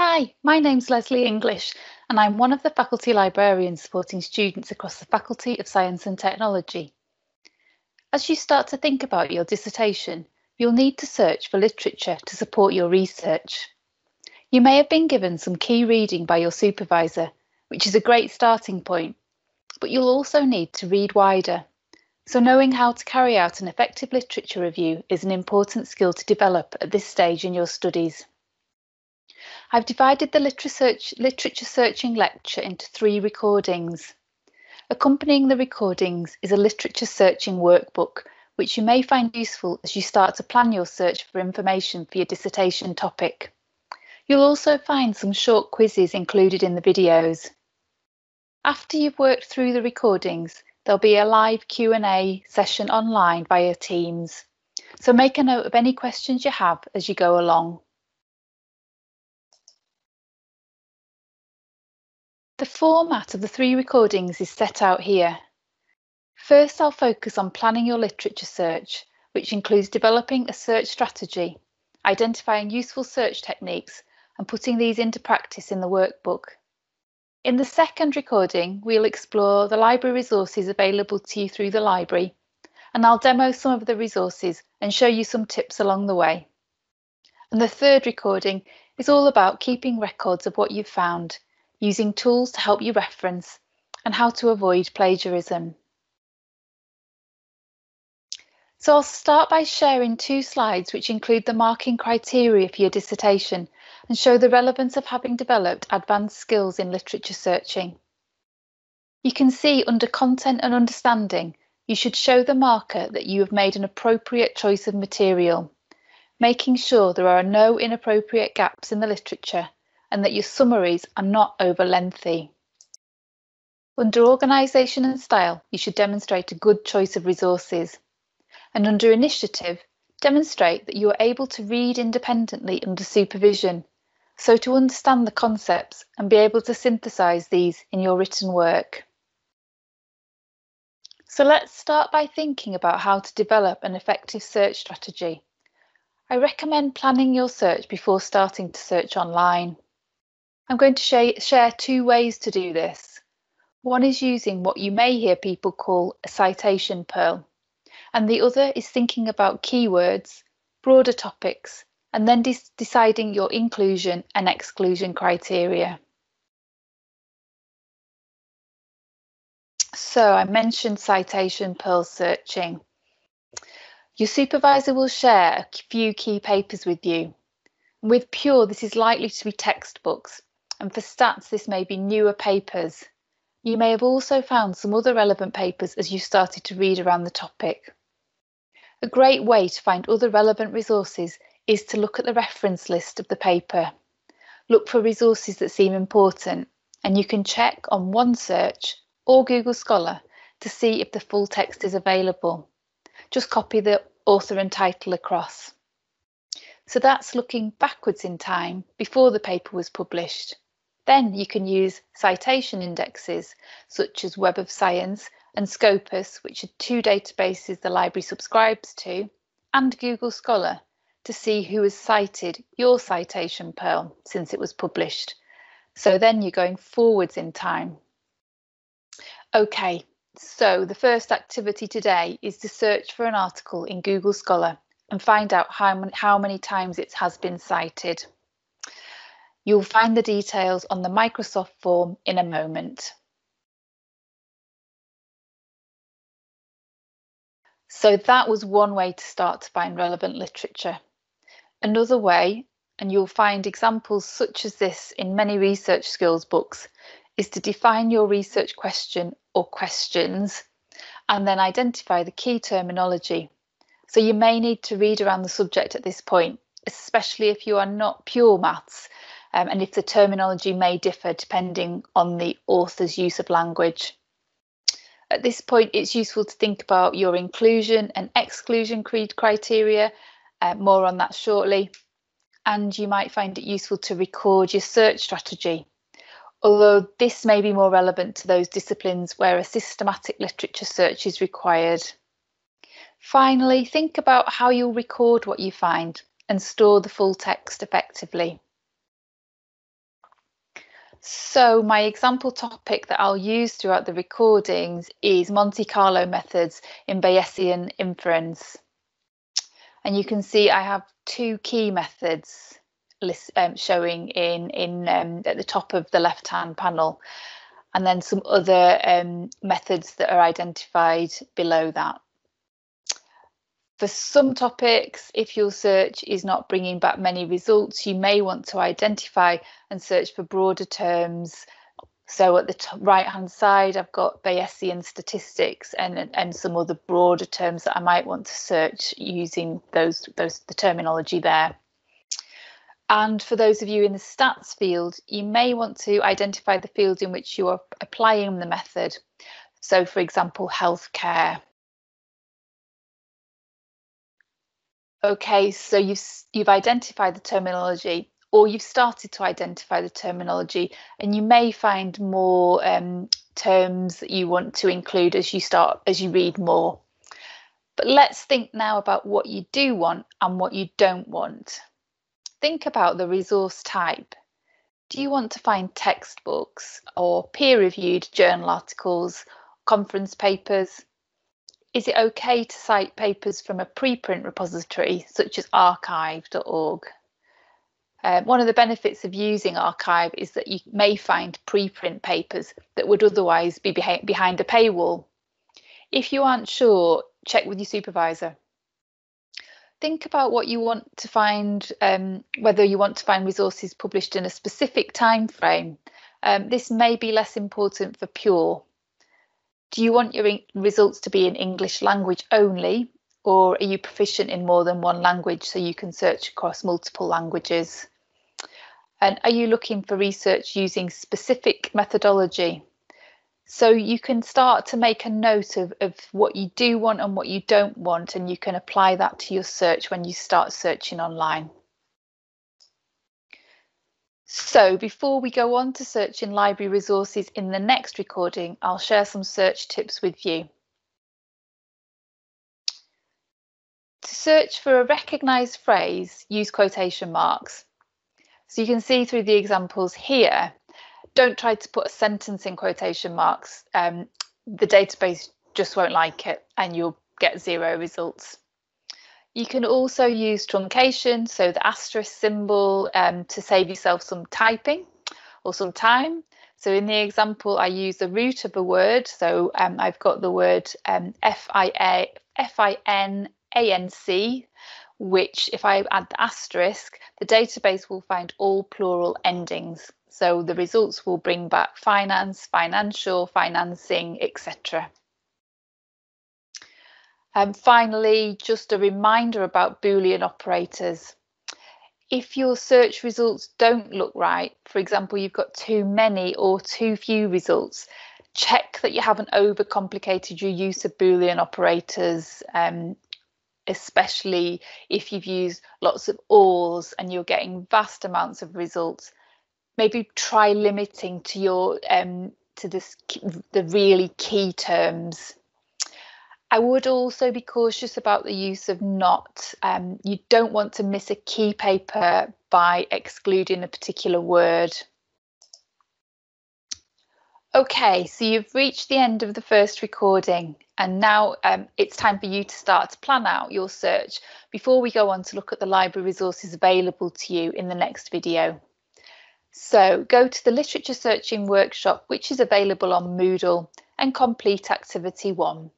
Hi, my name's Leslie English, and I'm one of the faculty librarians supporting students across the Faculty of Science and Technology. As you start to think about your dissertation, you'll need to search for literature to support your research. You may have been given some key reading by your supervisor, which is a great starting point, but you'll also need to read wider. So knowing how to carry out an effective literature review is an important skill to develop at this stage in your studies. I've divided the literature searching lecture into 3 recordings. Accompanying the recordings is a literature searching workbook, which you may find useful as you start to plan your search for information for your dissertation topic. You'll also find some short quizzes included in the videos. After you've worked through the recordings, there'll be a live Q&A session online via Teams. So make a note of any questions you have as you go along. The format of the 3 recordings is set out here. First, I'll focus on planning your literature search, which includes developing a search strategy, identifying useful search techniques, and putting these into practice in the workbook. In the second recording, we'll explore the library resources available to you through the library, and I'll demo some of the resources and show you some tips along the way. And the third recording is all about keeping records of what you've found, using tools to help you reference, and how to avoid plagiarism. So I'll start by sharing 2 slides which include the marking criteria for your dissertation and show the relevance of having developed advanced skills in literature searching. You can see under Content and Understanding, you should show the marker that you have made an appropriate choice of material, making sure there are no inappropriate gaps in the literature and that your summaries are not over lengthy. Under Organisation and Style, you should demonstrate a good choice of resources. And under Initiative, demonstrate that you are able to read independently under supervision, so to understand the concepts and be able to synthesise these in your written work. So let's start by thinking about how to develop an effective search strategy. I recommend planning your search before starting to search online. I'm going to share 2 ways to do this. One is using what you may hear people call a citation perl, and the other is thinking about keywords, broader topics, and then deciding your inclusion and exclusion criteria. So I mentioned citation perl searching. Your supervisor will share a few key papers with you. With Pure, this is likely to be textbooks, and for stats, this may be newer papers. You may have also found some other relevant papers as you started to read around the topic. A great way to find other relevant resources is to look at the reference list of the paper. Look for resources that seem important, and you can check on OneSearch or Google Scholar to see if the full text is available. Just copy the author and title across. So that's looking backwards in time before the paper was published. Then you can use citation indexes such as Web of Science and Scopus, which are 2 databases the library subscribes to, and Google Scholar to see who has cited your citation perl since it was published. So then you're going forwards in time. Okay, so the first activity today is to search for an article in Google Scholar and find out how many times it has been cited. You'll find the details on the Microsoft form in a moment. So that was one way to start to find relevant literature. Another way, and you'll find examples such as this in many research skills books, is to define your research question or questions and then identify the key terminology. So you may need to read around the subject at this point, especially if you are not pure maths, and if the terminology may differ depending on the author's use of language. At this point, it's useful to think about your inclusion and exclusion criteria, more on that shortly, and you might find it useful to record your search strategy, although this may be more relevant to those disciplines where a systematic literature search is required. Finally, think about how you'll record what you find and store the full text effectively. So my example topic that I'll use throughout the recordings is Monte Carlo methods in Bayesian inference. And you can see I have two key methods showing at the top of the left-hand panel, and then some other methods that are identified below that. For some topics, if your search is not bringing back many results, you may want to identify and search for broader terms. So at the right-hand side, I've got Bayesian statistics and some other broader terms that I might want to search using the terminology there. And for those of you in the stats field, you may want to identify the fields in which you are applying the method. So, for example, healthcare. Okay, so you've identified the terminology, or you've started to identify the terminology, and you may find more terms that you want to include as you read more. But let's think now about what you do want and what you don't want. Think about the resource type. Do you want to find textbooks or peer-reviewed journal articles, conference papers? Is it okay to cite papers from a preprint repository such as archive.org? One of the benefits of using archive is that you may find preprint papers that would otherwise be behind a paywall. If you aren't sure, check with your supervisor. Think about what you want to find, whether you want to find resources published in a specific time frame. This may be less important for Pure. Do you want your results to be in English language only, or are you proficient in more than one language so you can search across multiple languages? And are you looking for research using specific methodology? So you can start to make a note of what you do want and what you don't want, and you can apply that to your search when you start searching online. So before we go on to searching library resources in the next recording, I'll share some search tips with you. To search for a recognised phrase, use quotation marks. So you can see through the examples here, don't try to put a sentence in quotation marks. The database just won't like it and you'll get 0 results. You can also use truncation, so the asterisk symbol, to save yourself some typing or some time. So in the example, I use the root of a word. So I've got the word F-I-N-A-N-C, which if I add the asterisk, the database will find all plural endings. So the results will bring back finance, financial, financing, etc. Finally, just a reminder about Boolean operators. If your search results don't look right, for example, you've got too many or too few results, check that you haven't overcomplicated your use of Boolean operators, especially if you've used lots of ors and you're getting vast amounts of results. Maybe try limiting to the really key terms. I would also be cautious about the use of not. You don't want to miss a key paper by excluding a particular word. Okay, so you've reached the end of the first recording, and now it's time for you to start to plan out your search before we go on to look at the library resources available to you in the next video. So go to the literature searching workshop, which is available on Moodle, and complete activity 1.